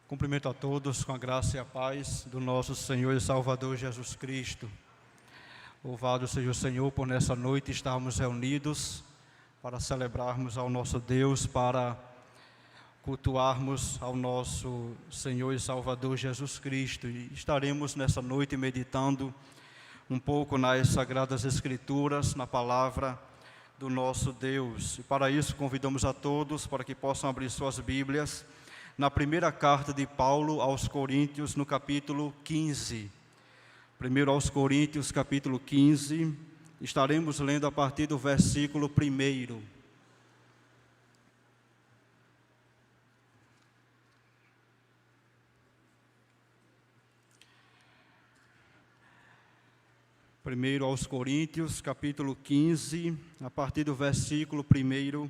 Cumprimento a todos com a graça e a paz do nosso Senhor e Salvador Jesus Cristo. Louvado seja o Senhor por nessa noite estarmos reunidos para celebrarmos ao nosso Deus, para cultuarmos ao nosso Senhor e Salvador Jesus Cristo. E estaremos nessa noite meditando um pouco nas Sagradas Escrituras, na palavra do nosso Deus. E para isso convidamos a todos para que possam abrir suas Bíblias na primeira carta de Paulo aos Coríntios, no capítulo 15. Primeiro aos Coríntios, capítulo 15, estaremos lendo a partir do versículo 1. Primeiro aos Coríntios, capítulo 15, a partir do versículo 1,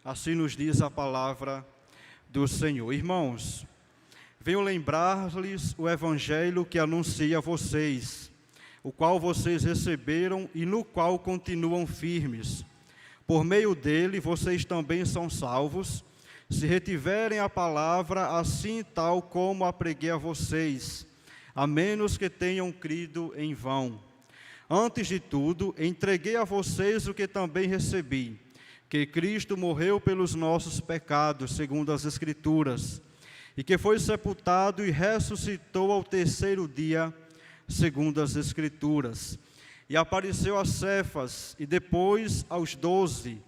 assim nos diz a palavra do Senhor. Irmãos, venho lembrar-lhes o evangelho que anuncio a vocês, o qual vocês receberam e no qual continuam firmes. Por meio dele, vocês também são salvos, se retiverem a palavra assim tal como a preguei a vocês, a menos que tenham crido em vão. Antes de tudo, entreguei a vocês o que também recebi, que Cristo morreu pelos nossos pecados, segundo as Escrituras, e que foi sepultado e ressuscitou ao terceiro dia, segundo as Escrituras. E apareceu a Cefas, e depois aos 12.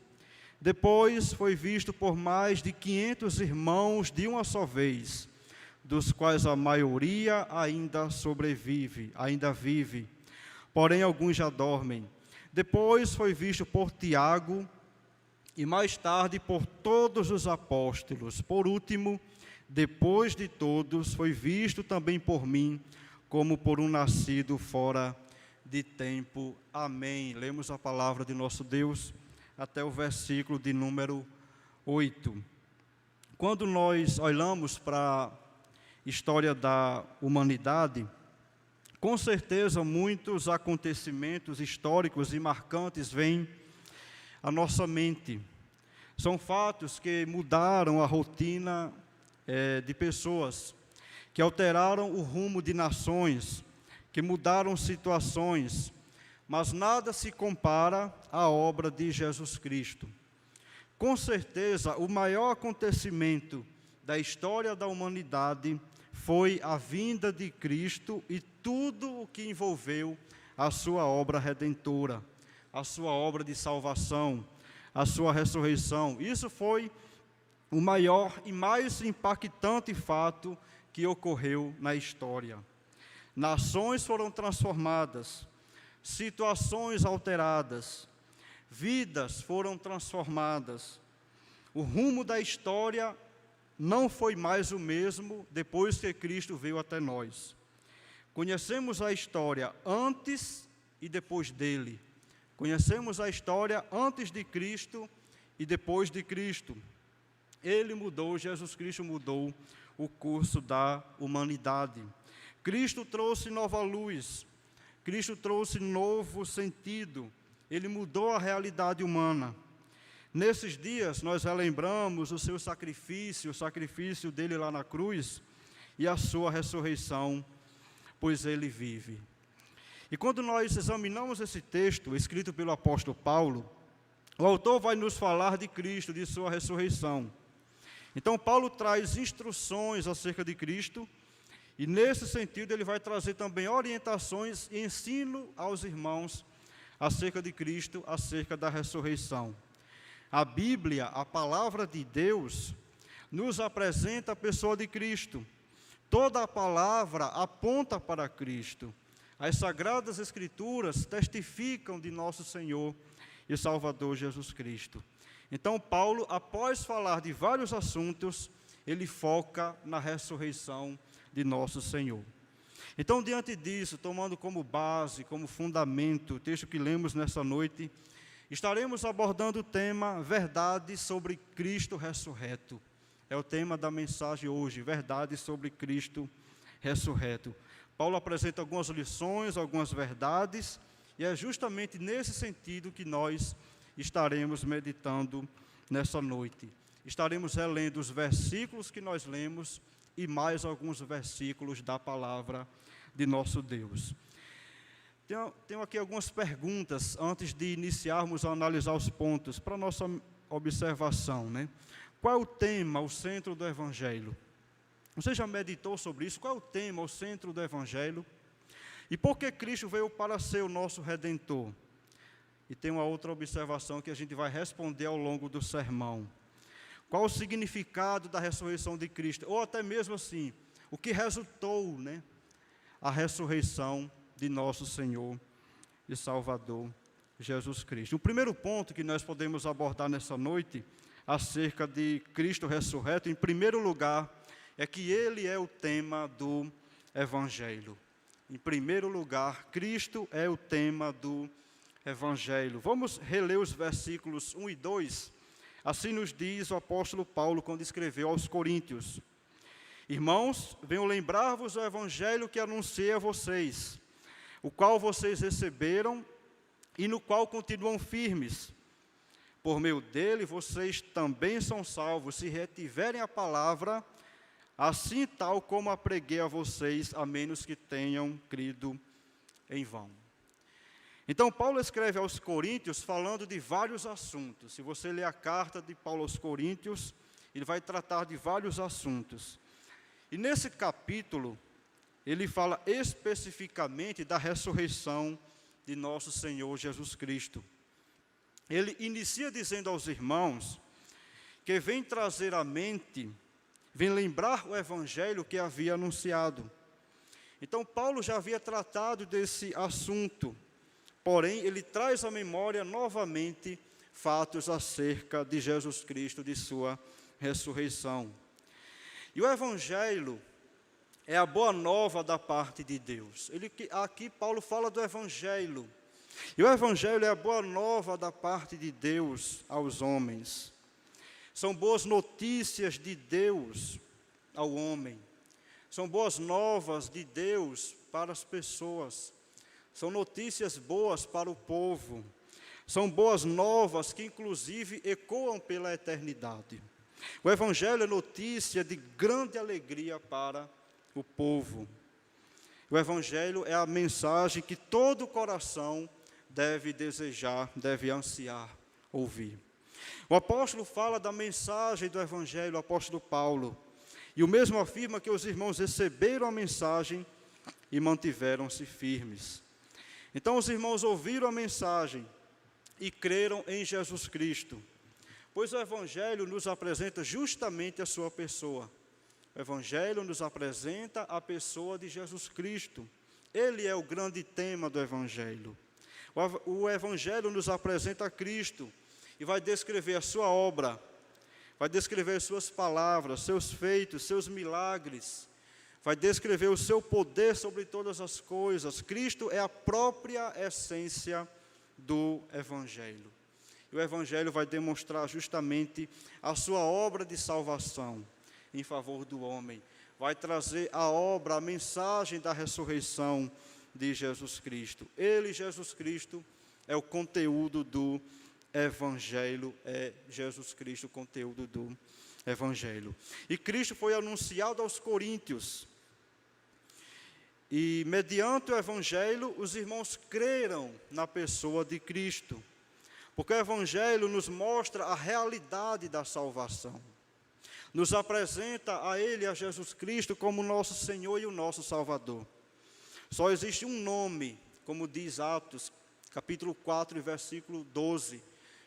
Depois foi visto por mais de 500 irmãos de uma só vez, dos quais a maioria ainda vive, porém alguns já dormem. Depois foi visto por Tiago, e mais tarde por todos os apóstolos. Por último, depois de todos, foi visto também por mim, como por um nascido fora de tempo. Amém. Lemos a palavra de nosso Deus até o versículo de número 8. Quando nós olhamos para a história da humanidade, com certeza muitos acontecimentos históricos e marcantes vêm à nossa mente. São fatos que mudaram a rotina de pessoas, que alteraram o rumo de nações, que mudaram situações, mas nada se compara à obra de Jesus Cristo. Com certeza, o maior acontecimento da história da humanidade foi a vinda de Cristo e tudo o que envolveu a sua obra redentora, a sua obra de salvação, a sua ressurreição. Isso foi o maior e mais impactante fato que ocorreu na história. Nações foram transformadas, situações alteradas, vidas foram transformadas. O rumo da história não foi mais o mesmo depois que Cristo veio até nós. Conhecemos a história antes e depois dele. Conhecemos a história antes de Cristo e depois de Cristo. Ele mudou, Jesus Cristo mudou o curso da humanidade. Cristo trouxe nova luz, Cristo trouxe novo sentido, Ele mudou a realidade humana. Nesses dias nós relembramos o seu sacrifício, o sacrifício dele lá na cruz e a sua ressurreição, pois ele vive. E quando nós examinamos esse texto, escrito pelo apóstolo Paulo, o autor vai nos falar de Cristo, de sua ressurreição. Então, Paulo traz instruções acerca de Cristo, e nesse sentido ele vai trazer também orientações e ensino aos irmãos acerca de Cristo, acerca da ressurreição. A Bíblia, a palavra de Deus, nos apresenta a pessoa de Cristo. Toda a palavra aponta para Cristo. As Sagradas Escrituras testificam de nosso Senhor e Salvador Jesus Cristo. Então, Paulo, após falar de vários assuntos, ele foca na ressurreição de nosso Senhor. Então, diante disso, tomando como base, como fundamento, o texto que lemos nessa noite, estaremos abordando o tema Verdade sobre Cristo ressurreto. É o tema da mensagem hoje, Verdade sobre Cristo ressurreto. Paulo apresenta algumas lições, algumas verdades, e é justamente nesse sentido que nós estaremos meditando nessa noite. Estaremos relendo os versículos que nós lemos e mais alguns versículos da palavra de nosso Deus. Tenho aqui algumas perguntas antes de iniciarmos a analisar os pontos para nossa observação, né? Qual é o tema, o centro do Evangelho? Você já meditou sobre isso? Qual é o tema, o centro do Evangelho? E por que Cristo veio para ser o nosso Redentor? E tem uma outra observação que a gente vai responder ao longo do sermão. Qual o significado da ressurreição de Cristo? Ou até mesmo assim, o que resultou, né? A ressurreição de nosso Senhor e Salvador Jesus Cristo. O primeiro ponto que nós podemos abordar nessa noite, acerca de Cristo ressurreto, em primeiro lugar, é que Ele é o tema do Evangelho. Em primeiro lugar, Cristo é o tema do Evangelho. Vamos reler os versículos 1 e 2. Assim nos diz o apóstolo Paulo quando escreveu aos Coríntios: Irmãos, venho lembrar-vos o Evangelho que anunciei a vocês, o qual vocês receberam e no qual continuam firmes. Por meio dele, vocês também são salvos, se retiverem a palavra, assim tal como a preguei a vocês, a menos que tenham crido em vão. Então, Paulo escreve aos Coríntios falando de vários assuntos. Se você ler a carta de Paulo aos Coríntios, ele vai tratar de vários assuntos. E nesse capítulo, ele fala especificamente da ressurreição de nosso Senhor Jesus Cristo. Ele inicia dizendo aos irmãos que vem trazer à mente, vem lembrar o Evangelho que havia anunciado. Então, Paulo já havia tratado desse assunto, porém, ele traz à memória novamente fatos acerca de Jesus Cristo, de sua ressurreição. E o Evangelho é a boa nova da parte de Deus. Aqui Paulo fala do Evangelho. E o Evangelho é a boa nova da parte de Deus aos homens. São boas notícias de Deus ao homem. São boas novas de Deus para as pessoas. São notícias boas para o povo. São boas novas que inclusive ecoam pela eternidade. O Evangelho é notícia de grande alegria para o povo. O Evangelho é a mensagem que todo coração deve desejar, deve ansiar ouvir. O apóstolo fala da mensagem do Evangelho, o apóstolo Paulo, e o mesmo afirma que os irmãos receberam a mensagem e mantiveram-se firmes. Então os irmãos ouviram a mensagem e creram em Jesus Cristo, pois o Evangelho nos apresenta justamente a sua pessoa. O Evangelho nos apresenta a pessoa de Jesus Cristo. Ele é o grande tema do Evangelho. O Evangelho nos apresenta a Cristo e vai descrever a sua obra, vai descrever suas palavras, seus feitos, seus milagres, vai descrever o seu poder sobre todas as coisas. Cristo é a própria essência do Evangelho. E o Evangelho vai demonstrar justamente a sua obra de salvação em favor do homem. Vai trazer a obra, a mensagem da ressurreição de Jesus Cristo. Ele, Jesus Cristo, é o conteúdo do Evangelho, é Jesus Cristo o conteúdo do Evangelho. E Cristo foi anunciado aos Coríntios. E mediante o Evangelho, os irmãos creram na pessoa de Cristo. Porque o Evangelho nos mostra a realidade da salvação. Nos apresenta a Ele, a Jesus Cristo, como nosso Senhor e o nosso Salvador. Só existe um nome, como diz Atos, capítulo 4, versículo 12.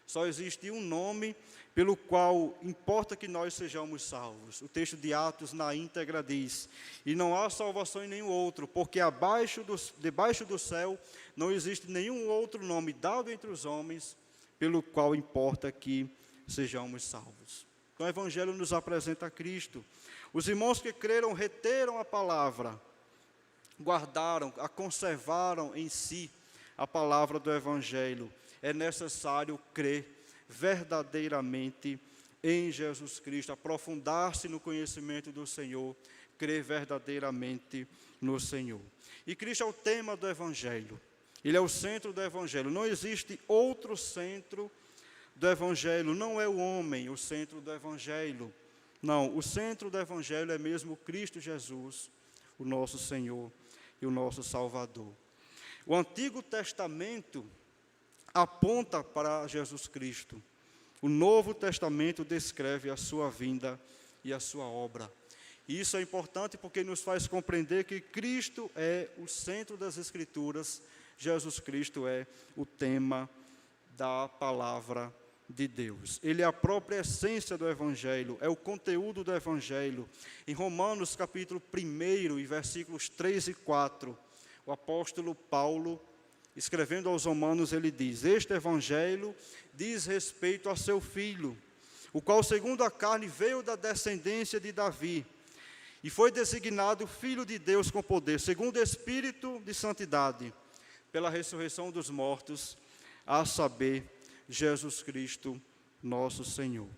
Só existe um nome pelo qual importa que nós sejamos salvos. O texto de Atos, na íntegra, diz: e não há salvação em nenhum outro, porque debaixo do céu não existe nenhum outro nome dado entre os homens, pelo qual importa que sejamos salvos. Então o Evangelho nos apresenta a Cristo. Os irmãos que creram reteram a palavra, guardaram, a conservaram em si a palavra do Evangelho. É necessário crer verdadeiramente em Jesus Cristo, aprofundar-se no conhecimento do Senhor, crer verdadeiramente no Senhor. E Cristo é o tema do Evangelho. Ele é o centro do Evangelho. Não existe outro centro do Evangelho. Não é o homem o centro do Evangelho. Não, o centro do Evangelho é mesmo Cristo Jesus, o nosso Senhor e o nosso Salvador. O Antigo Testamento aponta para Jesus Cristo. O Novo Testamento descreve a sua vinda e a sua obra. E isso é importante porque nos faz compreender que Cristo é o centro das Escrituras, Jesus Cristo é o tema da palavra de Deus. Ele é a própria essência do Evangelho, é o conteúdo do Evangelho. Em Romanos capítulo 1 e versículos 3 e 4, o apóstolo Paulo, escrevendo aos Romanos, ele diz: este Evangelho diz respeito a seu Filho, o qual segundo a carne veio da descendência de Davi, e foi designado Filho de Deus com poder, segundo o Espírito de santidade, pela ressurreição dos mortos, a saber, Jesus Cristo, nosso Senhor.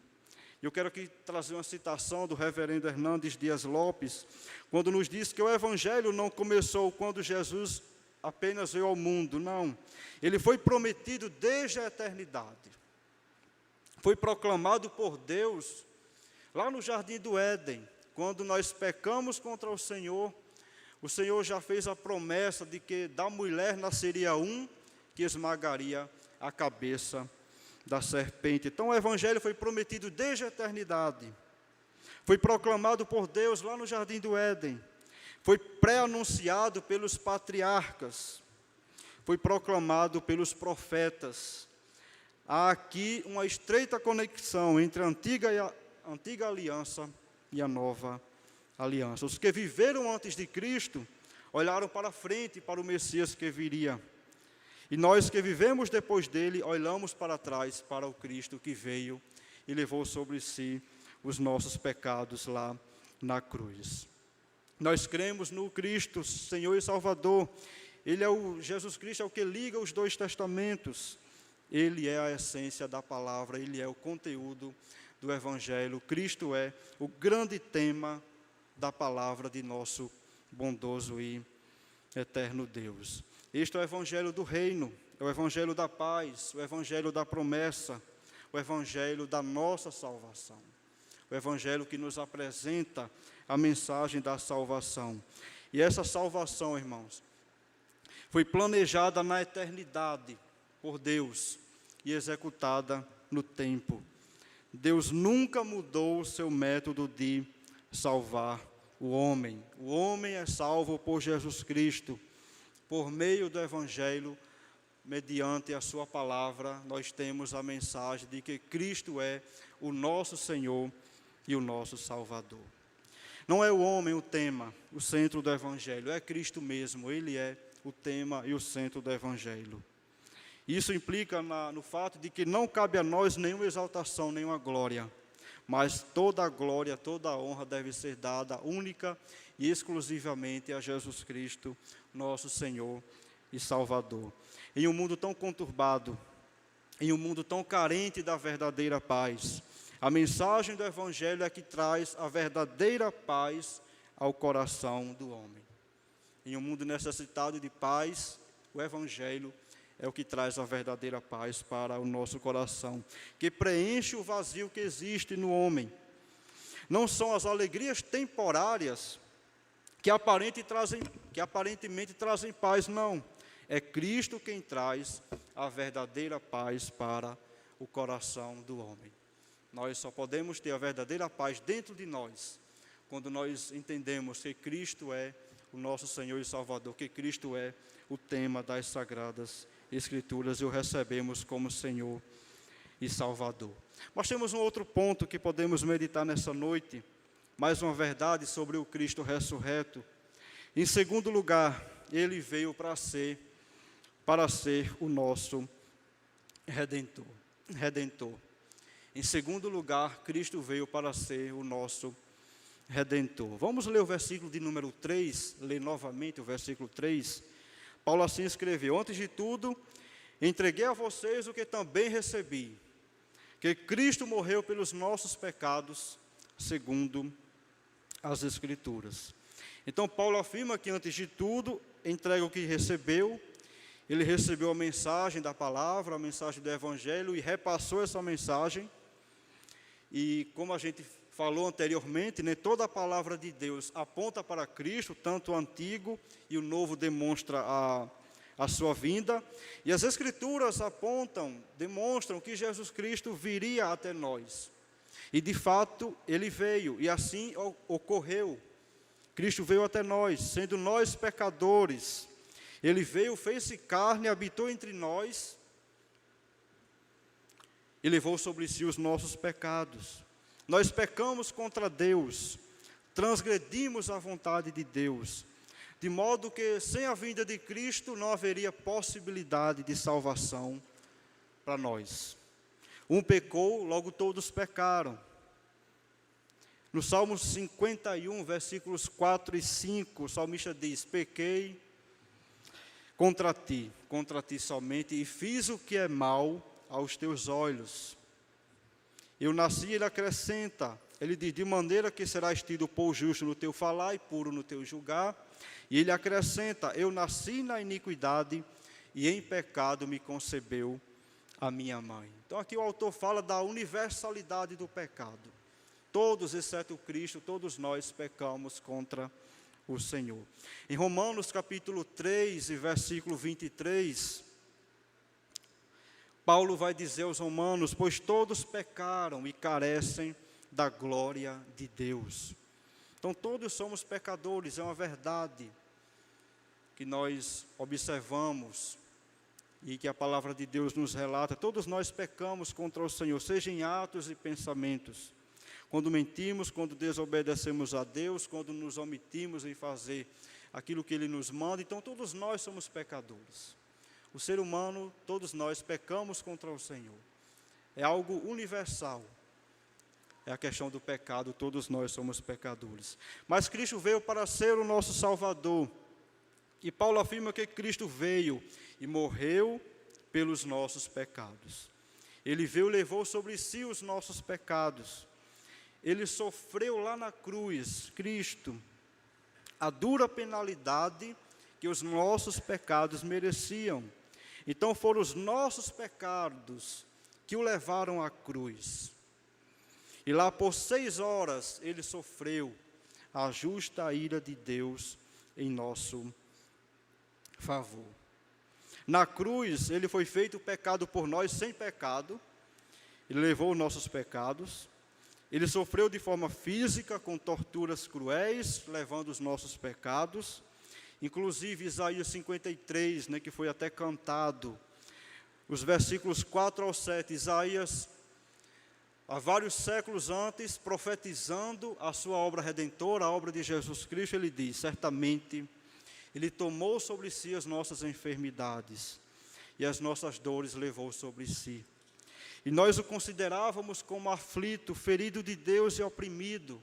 Eu quero aqui trazer uma citação do reverendo Hernandes Dias Lopes, quando nos diz que o Evangelho não começou quando Jesus apenas veio ao mundo, não. Ele foi prometido desde a eternidade. Foi proclamado por Deus lá no Jardim do Éden. Quando nós pecamos contra o Senhor já fez a promessa de que da mulher nasceria um que esmagaria a cabeça da serpente. Então o Evangelho foi prometido desde a eternidade. Foi proclamado por Deus lá no Jardim do Éden. Foi pré-anunciado pelos patriarcas. Foi proclamado pelos profetas. Há aqui uma estreita conexão entre a antiga aliança e a nova aliança. Os que viveram antes de Cristo olharam para frente, para o Messias que viria. E nós que vivemos depois dele, olhamos para trás, para o Cristo que veio e levou sobre si os nossos pecados lá na cruz. Nós cremos no Cristo, Senhor e Salvador. Jesus Cristo é o que liga os dois testamentos. Ele é a essência da palavra, ele é o conteúdo do Evangelho. Cristo é o grande tema da palavra de nosso bondoso e eterno Deus. Este é o Evangelho do reino, é o Evangelho da paz, o Evangelho da promessa, o Evangelho da nossa salvação. O Evangelho que nos apresenta a mensagem da salvação. E essa salvação, irmãos, foi planejada na eternidade por Deus e executada no tempo. Deus nunca mudou o seu método de salvar o homem. O homem é salvo por Jesus Cristo. Por meio do Evangelho, mediante a sua palavra, nós temos a mensagem de que Cristo é o nosso Senhor e o nosso Salvador. Não é o homem o tema, o centro do Evangelho, é Cristo mesmo, ele é o tema e o centro do Evangelho. Isso implica no fato de que não cabe a nós nenhuma exaltação, nenhuma glória, mas toda a glória, toda a honra deve ser dada única e exclusivamente a Jesus Cristo, nosso Senhor e Salvador. Em um mundo tão conturbado, em um mundo tão carente da verdadeira paz, a mensagem do Evangelho é que traz a verdadeira paz ao coração do homem. Em um mundo necessitado de paz, o Evangelho é o que traz a verdadeira paz para o nosso coração, que preenche o vazio que existe no homem. Não são as alegrias temporárias que aparentemente trazem paz, não. É Cristo quem traz a verdadeira paz para o coração do homem. Nós só podemos ter a verdadeira paz dentro de nós, quando nós entendemos que Cristo é o nosso Senhor e Salvador, que Cristo é o tema das Sagradas Escrituras e o recebemos como Senhor e Salvador. Mas temos um outro ponto que podemos meditar nessa noite, mais uma verdade sobre o Cristo ressurreto. Em segundo lugar, ele veio para ser o nosso Redentor. Em segundo lugar, Cristo veio para ser o nosso Redentor. Vamos ler o versículo de número 3, ler novamente o versículo 3. Paulo assim escreveu: antes de tudo, entreguei a vocês o que também recebi, que Cristo morreu pelos nossos pecados, segundo as Escrituras. Então Paulo afirma que antes de tudo, entrega o que recebeu. Ele recebeu a mensagem da palavra, a mensagem do Evangelho e repassou essa mensagem. E como a gente falou anteriormente, né, toda a palavra de Deus aponta para Cristo, tanto o Antigo e o Novo demonstra a sua vinda. E as Escrituras demonstram que Jesus Cristo viria até nós. E de fato, Ele veio, e assim ocorreu. Cristo veio até nós, sendo nós pecadores. Ele veio, fez-se carne, habitou entre nós e levou sobre si os nossos pecados. Nós pecamos contra Deus, transgredimos a vontade de Deus, de modo que sem a vinda de Cristo não haveria possibilidade de salvação para nós. Um pecou, logo todos pecaram. No Salmo 51, versículos 4 e 5, o salmista diz: pequei contra ti somente, e fiz o que é mal aos teus olhos. Eu nasci, ele acrescenta, ele diz: de maneira que serás tido por justo no teu falar e puro no teu julgar. E ele acrescenta: eu nasci na iniquidade e em pecado me concebeu a minha mãe. Então aqui o autor fala da universalidade do pecado. Todos, exceto Cristo, todos nós pecamos contra o Senhor. Em Romanos capítulo 3 e versículo 23, Paulo vai dizer aos romanos: pois todos pecaram e carecem da glória de Deus. Então todos somos pecadores, é uma verdade que nós observamos e que a palavra de Deus nos relata. Todos nós pecamos contra o Senhor, seja em atos e pensamentos. Quando mentimos, quando desobedecemos a Deus, quando nos omitimos em fazer aquilo que Ele nos manda, então todos nós somos pecadores. O ser humano, todos nós pecamos contra o Senhor. É algo universal. É a questão do pecado, todos nós somos pecadores. Mas Cristo veio para ser o nosso Salvador. E Paulo afirma que Cristo veio e morreu pelos nossos pecados. Ele veio e levou sobre si os nossos pecados. Ele sofreu lá na cruz, Cristo, a dura penalidade que os nossos pecados mereciam. Então foram os nossos pecados que o levaram à cruz. E lá por 6 horas ele sofreu a justa ira de Deus em nosso favor. Na cruz ele foi feito pecado por nós sem pecado. Ele levou os nossos pecados. Ele sofreu de forma física, com torturas cruéis, levando os nossos pecados. Inclusive Isaías 53, que foi até cantado, os versículos 4 ao 7, Isaías, há vários séculos antes, profetizando a sua obra redentora, a obra de Jesus Cristo, ele diz: certamente Ele tomou sobre si as nossas enfermidades, e as nossas dores levou sobre si. E nós o considerávamos como aflito, ferido de Deus e oprimido.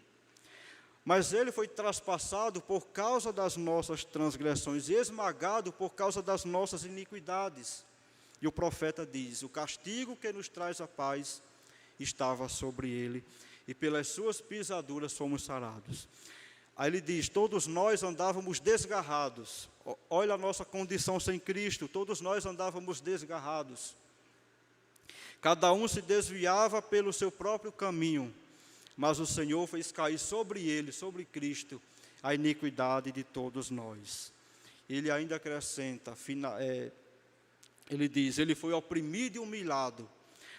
Mas ele foi traspassado por causa das nossas transgressões e esmagado por causa das nossas iniquidades. E o profeta diz: o castigo que nos traz a paz estava sobre ele, e pelas suas pisaduras fomos sarados. Aí ele diz: todos nós andávamos desgarrados. Olha a nossa condição sem Cristo, todos nós andávamos desgarrados. Cada um se desviava pelo seu próprio caminho, mas o Senhor fez cair sobre ele, sobre Cristo, a iniquidade de todos nós. Ele ainda acrescenta, ele diz: ele foi oprimido e humilhado,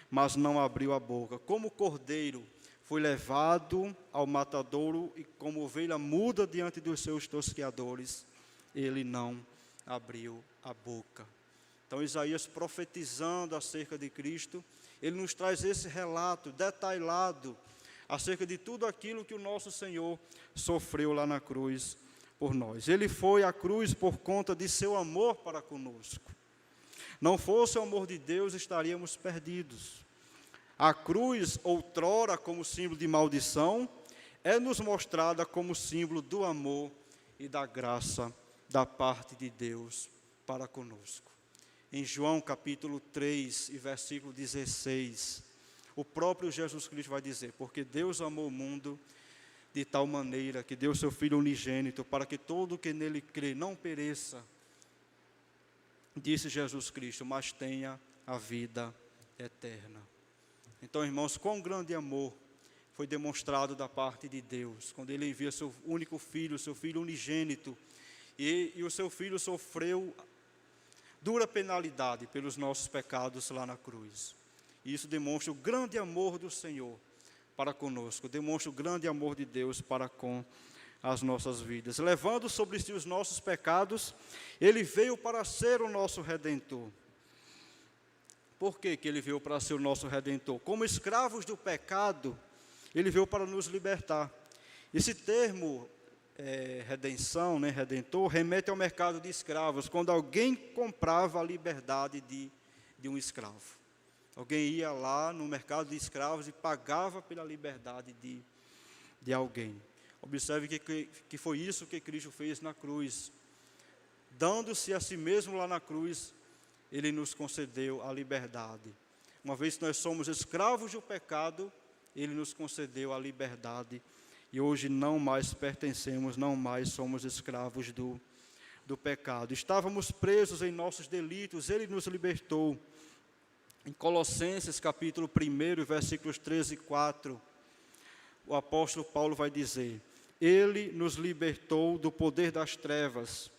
mas não abriu a boca. Como cordeiro foi levado ao matadouro, e como ovelha muda diante dos seus tosqueadores, ele não abriu a boca. Então Isaías, profetizando acerca de Cristo, ele nos traz esse relato detalhado acerca de tudo aquilo que o nosso Senhor sofreu lá na cruz por nós. Ele foi à cruz por conta de seu amor para conosco. Não fosse o amor de Deus, estaríamos perdidos. A cruz, outrora como símbolo de maldição, é-nos mostrada como símbolo do amor e da graça da parte de Deus para conosco. Em João capítulo 3 e versículo 16, o próprio Jesus Cristo vai dizer: porque Deus amou o mundo de tal maneira que deu seu Filho unigênito, para que todo o que nele crê não pereça, disse Jesus Cristo, mas tenha a vida eterna. Então, irmãos, quão grande amor foi demonstrado da parte de Deus, quando Ele envia seu único filho, seu filho unigênito, e o seu filho sofreu dura penalidade pelos nossos pecados lá na cruz. E isso demonstra o grande amor do Senhor para conosco, demonstra o grande amor de Deus para com as nossas vidas. Levando sobre si os nossos pecados, Ele veio para ser o nosso Redentor. Por que Ele veio para ser o nosso Redentor? Como escravos do pecado, Ele veio para nos libertar. Esse termo, redenção, redentor, remete ao mercado de escravos, quando alguém comprava a liberdade de um escravo. Alguém ia lá no mercado de escravos e pagava pela liberdade de alguém. Observe que foi isso que Cristo fez na cruz. Dando-se a si mesmo lá na cruz, Ele nos concedeu a liberdade. Uma vez que nós somos escravos do pecado, Ele nos concedeu a liberdade. E hoje não mais pertencemos, não mais somos escravos do pecado. Estávamos presos em nossos delitos, Ele nos libertou. Em Colossenses capítulo 1, versículos 13 e 4, o apóstolo Paulo vai dizer: Ele nos libertou do poder das trevas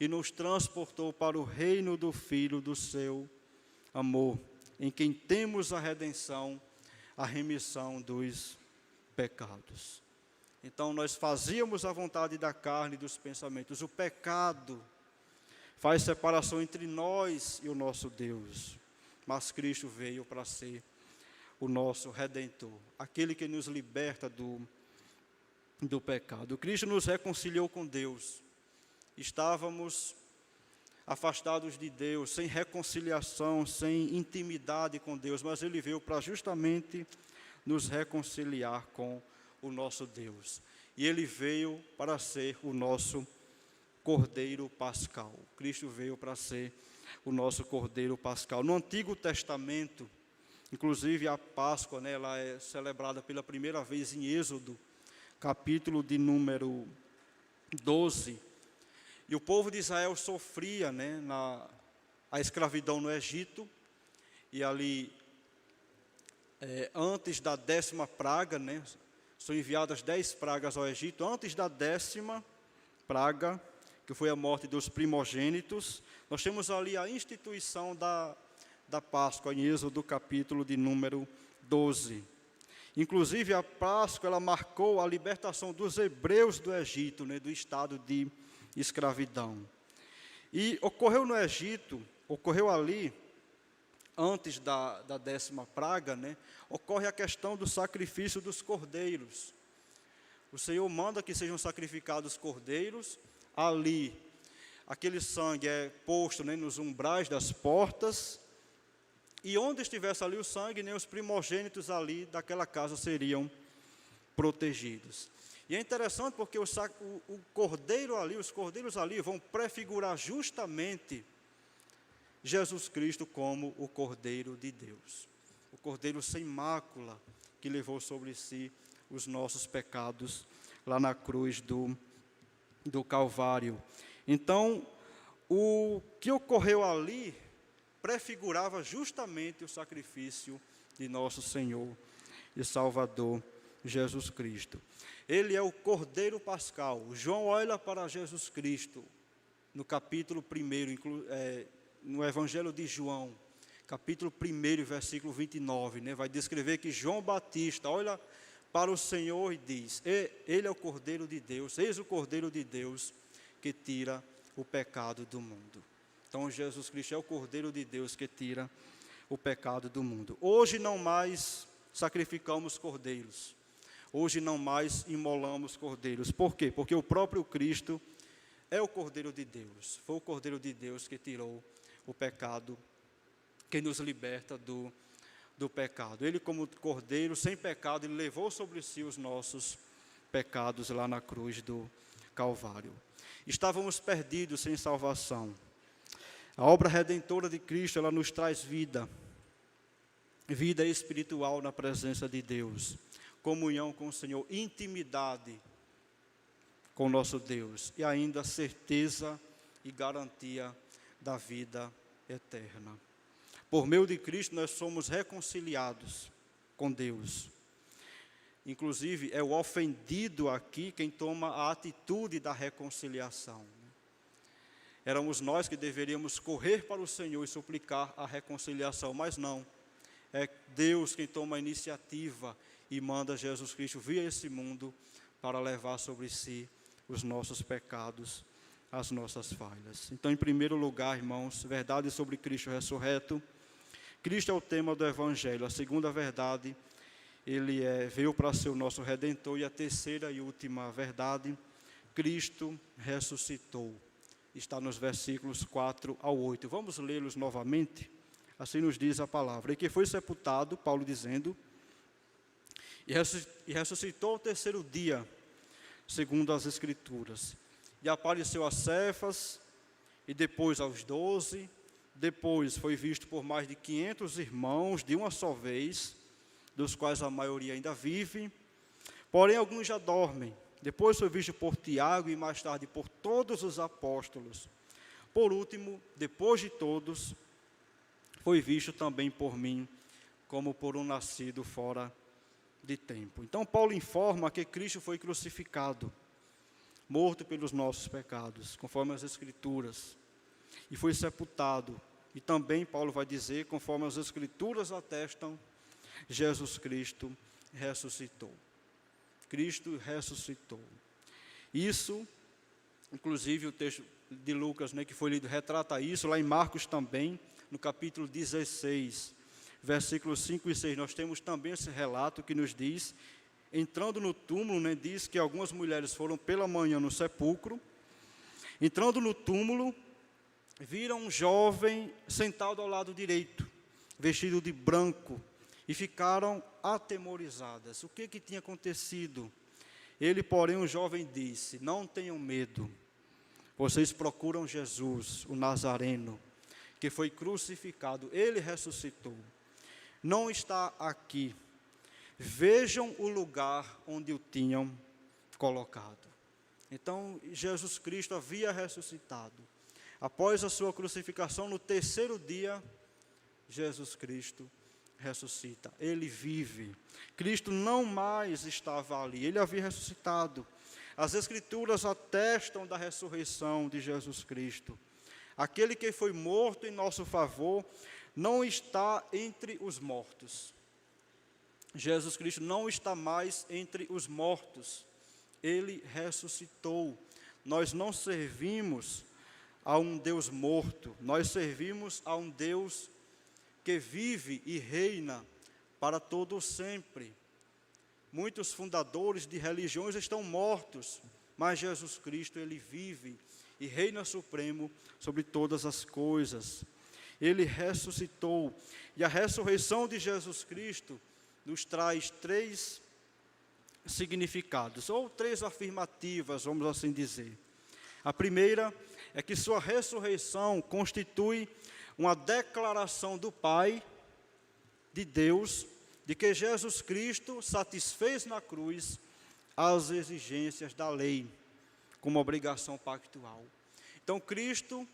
e nos transportou para o reino do Filho do seu amor, em quem temos a redenção, a remissão dos pecados. Então, nós fazíamos a vontade da carne e dos pensamentos. O pecado faz separação entre nós e o nosso Deus. Mas Cristo veio para ser o nosso Redentor, aquele que nos liberta do pecado. Cristo nos reconciliou com Deus. Estávamos afastados de Deus, sem reconciliação, sem intimidade com Deus, mas Ele veio para justamente nos reconciliar com o nosso Deus. E Ele veio para ser o nosso Cordeiro Pascal. Cristo veio para ser o nosso Cordeiro Pascal. No Antigo Testamento, inclusive a Páscoa, ela é celebrada pela primeira vez em Êxodo, capítulo de número 12. E o povo de Israel sofria a escravidão no Egito, e ali, antes da 10ª praga, são enviadas 10 pragas ao Egito. Antes da 10ª praga, que foi a morte dos primogênitos, nós temos ali a instituição da Páscoa, em Êxodo, capítulo de número 12. Inclusive, a Páscoa, ela marcou a libertação dos hebreus do Egito, do estado de escravidão. E ocorreu no Egito, ocorreu ali, antes da 10ª praga, ocorre a questão do sacrifício dos cordeiros. O Senhor manda que sejam sacrificados cordeiros. Ali, aquele sangue é posto nos umbrais das portas, e onde estivesse ali o sangue, os primogênitos ali daquela casa seriam protegidos. E é interessante porque o cordeiro ali, os cordeiros ali vão prefigurar justamente Jesus Cristo como o Cordeiro de Deus, o Cordeiro sem mácula, que levou sobre si os nossos pecados lá na cruz do Calvário. Então, o que ocorreu ali prefigurava justamente o sacrifício de nosso Senhor e Salvador Jesus Cristo. Ele é o Cordeiro Pascal. João olha para Jesus Cristo no capítulo 1, no Evangelho de João, capítulo 1, versículo 29, vai descrever que João Batista olha para o Senhor e diz: Ele é o Cordeiro de Deus, eis o Cordeiro de Deus que tira o pecado do mundo. Então, Jesus Cristo é o Cordeiro de Deus que tira o pecado do mundo. Hoje não mais sacrificamos cordeiros. Hoje não mais imolamos cordeiros. Por quê? Porque o próprio Cristo é o Cordeiro de Deus. Foi o Cordeiro de Deus que tirou o pecado, que nos liberta do pecado. Ele, como Cordeiro sem pecado, ele levou sobre si os nossos pecados lá na cruz do Calvário. Estávamos perdidos sem salvação. A obra redentora de Cristo, ela nos traz vida espiritual na presença de Deus, comunhão com o Senhor, intimidade com o nosso Deus e ainda certeza e garantia da vida eterna. Por meio de Cristo nós somos reconciliados com Deus. Inclusive, é o ofendido aqui quem toma a atitude da reconciliação. Éramos nós que deveríamos correr para o Senhor e suplicar a reconciliação, mas não. É Deus quem toma a iniciativa e manda Jesus Cristo vir a esse mundo para levar sobre si os nossos pecados, as nossas falhas. Então, em primeiro lugar, irmãos, verdade sobre Cristo ressurreto. Cristo é o tema do Evangelho. A segunda verdade, Ele veio para ser o nosso Redentor. E a terceira e última verdade, Cristo ressuscitou. Está nos versículos 4 ao 8. Vamos lê-los novamente? Assim nos diz a palavra. E que foi sepultado, Paulo dizendo, e ressuscitou ao terceiro dia, segundo as Escrituras. E apareceu a Cefas, e depois aos 12. Depois foi visto por mais de 500 irmãos, de uma só vez, dos quais a maioria ainda vive. Porém, alguns já dormem. Depois foi visto por Tiago e mais tarde por todos os apóstolos. Por último, depois de todos, foi visto também por mim, como por um nascido fora de tempo. Então, Paulo informa que Cristo foi crucificado, morto pelos nossos pecados, conforme as Escrituras, e foi sepultado. E também Paulo vai dizer, conforme as Escrituras atestam, Jesus Cristo ressuscitou. Cristo ressuscitou. Isso, inclusive o texto de Lucas, que foi lido, retrata isso, lá em Marcos também, no capítulo 16, versículos 5 e 6, nós temos também esse relato que nos diz, entrando no túmulo, diz que algumas mulheres foram pela manhã no sepulcro, entrando no túmulo, viram um jovem sentado ao lado direito, vestido de branco, e ficaram atemorizadas. O que tinha acontecido? Ele, porém, o jovem disse, não tenham medo, vocês procuram Jesus, o Nazareno, que foi crucificado, ele ressuscitou, não está aqui, vejam o lugar onde o tinham colocado. Então, Jesus Cristo havia ressuscitado. Após a sua crucificação, no terceiro dia, Jesus Cristo ressuscita, ele vive. Cristo não mais estava ali, ele havia ressuscitado. As Escrituras atestam da ressurreição de Jesus Cristo. Aquele que foi morto em nosso favor não está entre os mortos. Jesus Cristo não está mais entre os mortos. Ele ressuscitou. Nós não servimos a um Deus morto, nós servimos a um Deus que vive e reina para todo sempre. Muitos fundadores de religiões estão mortos, mas Jesus Cristo, ele vive e reina supremo sobre todas as coisas. Ele ressuscitou, e a ressurreição de Jesus Cristo nos traz três significados, ou três afirmativas, vamos assim dizer. A primeira é que sua ressurreição constitui uma declaração do Pai, de Deus, de que Jesus Cristo satisfez na cruz as exigências da lei, como obrigação pactual. Então, Cristo,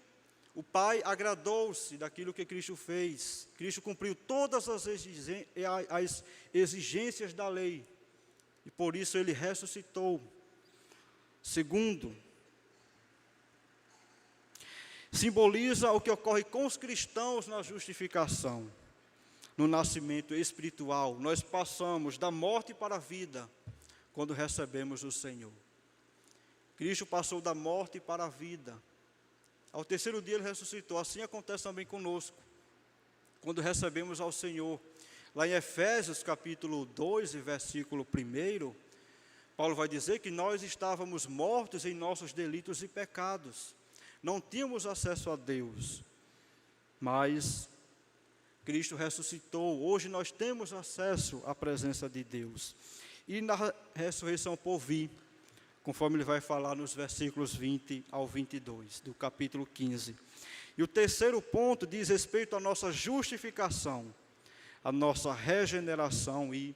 o Pai, agradou-se daquilo que Cristo fez. Cristo cumpriu todas as exigências da lei, e por isso ele ressuscitou. Segundo, simboliza o que ocorre com os cristãos na justificação, no nascimento espiritual. Nós passamos da morte para a vida quando recebemos o Senhor. Cristo passou da morte para a vida. Ao terceiro dia ele ressuscitou. Assim acontece também conosco, quando recebemos ao Senhor. Lá em Efésios capítulo 2, versículo 1, Paulo vai dizer que nós estávamos mortos em nossos delitos e pecados. Não tínhamos acesso a Deus, mas Cristo ressuscitou. Hoje nós temos acesso à presença de Deus. E na ressurreição por vir, conforme ele vai falar nos versículos 20 ao 22, do capítulo 15. E o terceiro ponto diz respeito à nossa justificação, a nossa regeneração e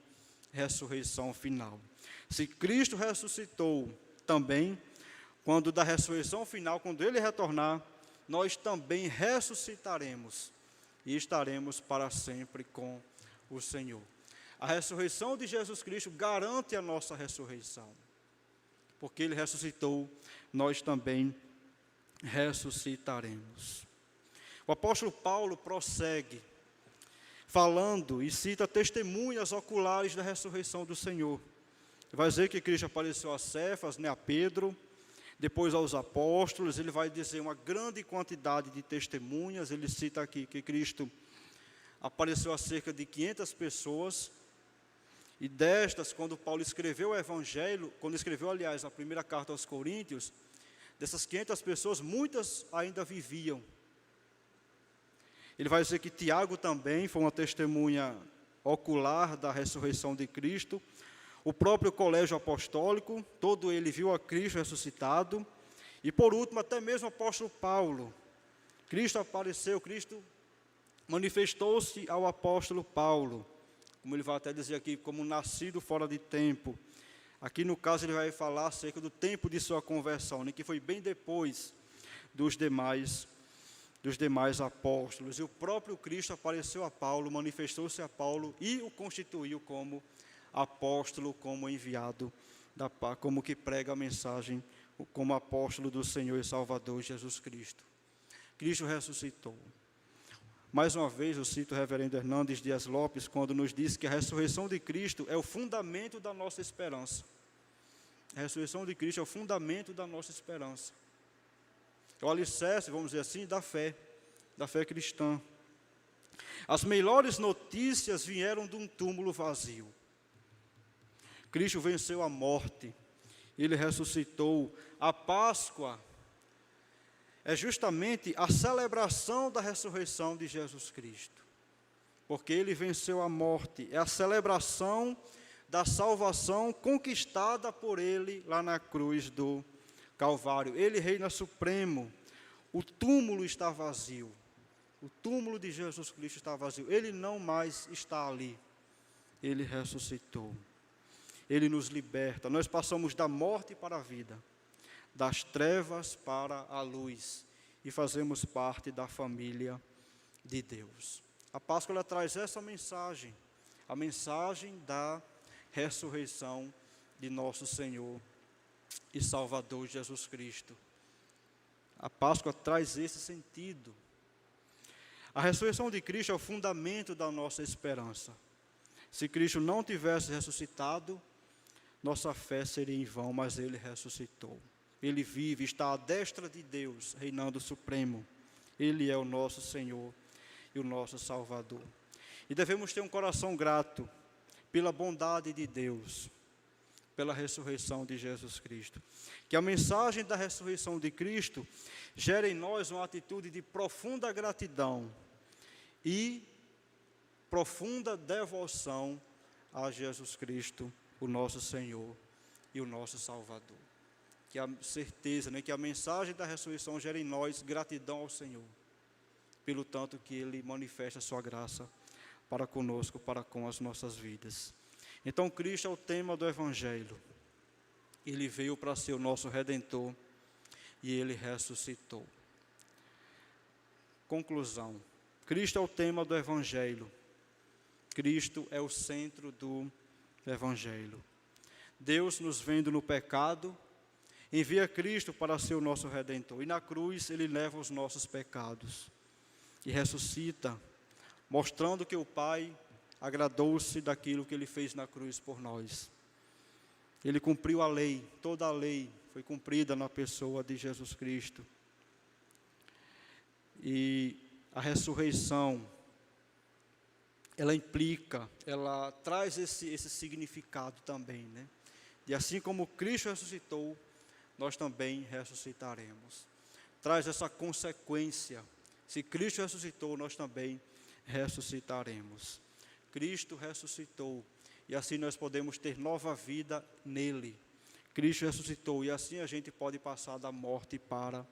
ressurreição final. Se Cristo ressuscitou também, quando da ressurreição final, quando ele retornar, nós também ressuscitaremos e estaremos para sempre com o Senhor. A ressurreição de Jesus Cristo garante a nossa ressurreição. Porque Ele ressuscitou, nós também ressuscitaremos. O apóstolo Paulo prossegue, falando e cita testemunhas oculares da ressurreição do Senhor. Vai dizer que Cristo apareceu a Cefas, a Pedro, depois aos apóstolos. Ele vai dizer uma grande quantidade de testemunhas. Ele cita aqui que Cristo apareceu a cerca de 500 pessoas, e destas, quando Paulo escreveu o Evangelho, quando escreveu, aliás, a primeira carta aos Coríntios, dessas 500 pessoas, muitas ainda viviam. Ele vai dizer que Tiago também foi uma testemunha ocular da ressurreição de Cristo. O próprio colégio apostólico, todo ele viu a Cristo ressuscitado. E por último, até mesmo o apóstolo Paulo. Cristo apareceu, Cristo manifestou-se ao apóstolo Paulo, como ele vai até dizer aqui, como nascido fora de tempo. Aqui no caso ele vai falar acerca do tempo de sua conversão, né, que foi bem depois dos demais apóstolos. E o próprio Cristo apareceu a Paulo, manifestou-se a Paulo e o constituiu como apóstolo, como enviado, como que prega a mensagem, como apóstolo do Senhor e Salvador Jesus Cristo. Cristo ressuscitou. Mais uma vez eu cito o reverendo Hernandes Dias Lopes, quando nos diz que a ressurreição de Cristo é o fundamento da nossa esperança. A ressurreição de Cristo é o fundamento da nossa esperança. É o alicerce, vamos dizer assim, da fé cristã. As melhores notícias vieram de um túmulo vazio. Cristo venceu a morte, Ele ressuscitou. A Páscoa é justamente a celebração da ressurreição de Jesus Cristo, porque Ele venceu a morte, é a celebração da salvação conquistada por Ele lá na cruz do Calvário. Ele reina supremo, o túmulo está vazio, o túmulo de Jesus Cristo está vazio, Ele não mais está ali, Ele ressuscitou, Ele nos liberta. Nós passamos da morte para a vida, das trevas para a luz, e fazemos parte da família de Deus. A Páscoa ela traz essa mensagem, a mensagem da ressurreição de nosso Senhor e Salvador Jesus Cristo. A Páscoa traz esse sentido. A ressurreição de Cristo é o fundamento da nossa esperança. Se Cristo não tivesse ressuscitado, nossa fé seria em vão, mas Ele ressuscitou. Ele vive, está à destra de Deus, reinando supremo. Ele é o nosso Senhor e o nosso Salvador. E devemos ter um coração grato pela bondade de Deus, pela ressurreição de Jesus Cristo. Que a mensagem da ressurreição de Cristo gere em nós uma atitude de profunda gratidão e profunda devoção a Jesus Cristo, o nosso Senhor e o nosso Salvador. Que a certeza, que a mensagem da ressurreição gere em nós gratidão ao Senhor, pelo tanto que Ele manifesta a sua graça para conosco, para com as nossas vidas. Então Cristo é o tema do Evangelho. Ele veio para ser o nosso Redentor e Ele ressuscitou. Conclusão. Cristo é o tema do Evangelho. Cristo é o centro do Evangelho. Deus, nos vendo no pecado, envia Cristo para ser o nosso Redentor. E na cruz Ele leva os nossos pecados e ressuscita, mostrando que o Pai agradou-se daquilo que Ele fez na cruz por nós. Ele cumpriu a lei, toda a lei foi cumprida na pessoa de Jesus Cristo. E a ressurreição, ela implica, ela traz esse significado também, E assim como Cristo ressuscitou, nós também ressuscitaremos. Traz essa consequência. Se Cristo ressuscitou, nós também ressuscitaremos. Cristo ressuscitou, e assim nós podemos ter nova vida nele. Cristo ressuscitou, e assim a gente pode passar da morte para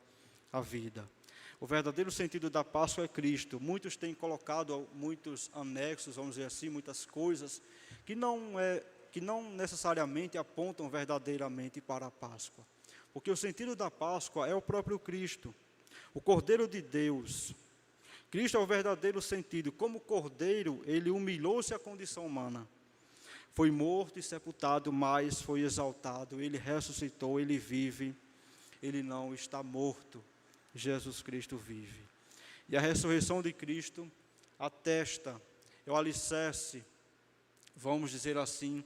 a vida. O verdadeiro sentido da Páscoa é Cristo. Muitos têm colocado muitos anexos, vamos dizer assim, muitas coisas que não necessariamente apontam verdadeiramente para a Páscoa. Porque o sentido da Páscoa é o próprio Cristo, o Cordeiro de Deus. Cristo é o verdadeiro sentido. Como Cordeiro, Ele humilhou-se à condição humana. Foi morto e sepultado, mas foi exaltado. Ele ressuscitou, ele vive, ele não está morto. Jesus Cristo vive. E a ressurreição de Cristo atesta, é o alicerce, vamos dizer assim,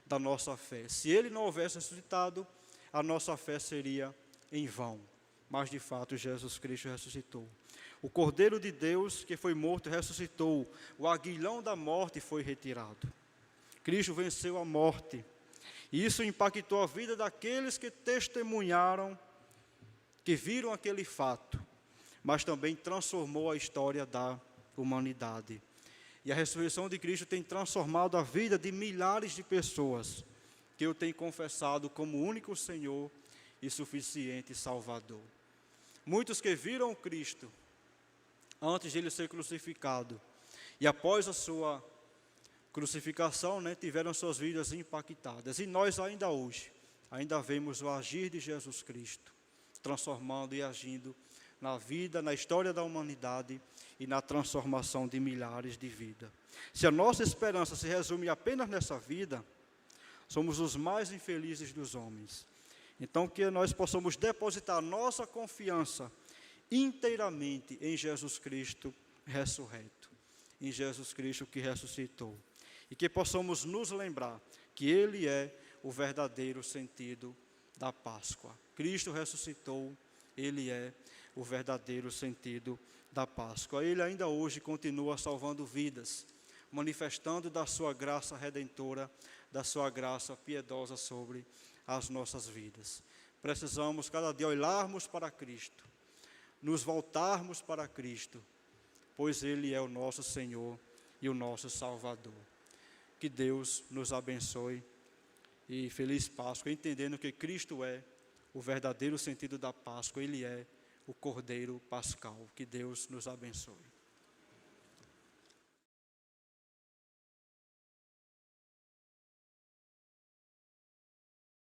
da nossa fé. Se ele não houvesse ressuscitado, a nossa fé seria em vão. Mas de fato Jesus Cristo ressuscitou. O Cordeiro de Deus que foi morto ressuscitou. O aguilhão da morte foi retirado. Cristo venceu a morte. E isso impactou a vida daqueles que testemunharam, que viram aquele fato, mas também transformou a história da humanidade. E a ressurreição de Cristo tem transformado a vida de milhares de pessoas que eu tenho confessado como único Senhor e suficiente Salvador. Muitos que viram Cristo antes de ele ser crucificado e após a sua crucificação, tiveram suas vidas impactadas. E nós ainda hoje, ainda vemos o agir de Jesus Cristo, transformando e agindo na vida, na história da humanidade e na transformação de milhares de vidas. Se a nossa esperança se resume apenas nessa vida, somos os mais infelizes dos homens. Então, que nós possamos depositar nossa confiança inteiramente em Jesus Cristo ressurreto, em Jesus Cristo que ressuscitou. E que possamos nos lembrar que Ele é o verdadeiro sentido da Páscoa. Cristo ressuscitou, Ele é o verdadeiro sentido da Páscoa. Ele ainda hoje continua salvando vidas, manifestando da sua graça redentora, da sua graça piedosa sobre as nossas vidas. Precisamos cada dia olharmos para Cristo, nos voltarmos para Cristo, pois Ele é o nosso Senhor e o nosso Salvador. Que Deus nos abençoe e feliz Páscoa, entendendo que Cristo é o verdadeiro sentido da Páscoa, Ele é o Cordeiro Pascal. Que Deus nos abençoe.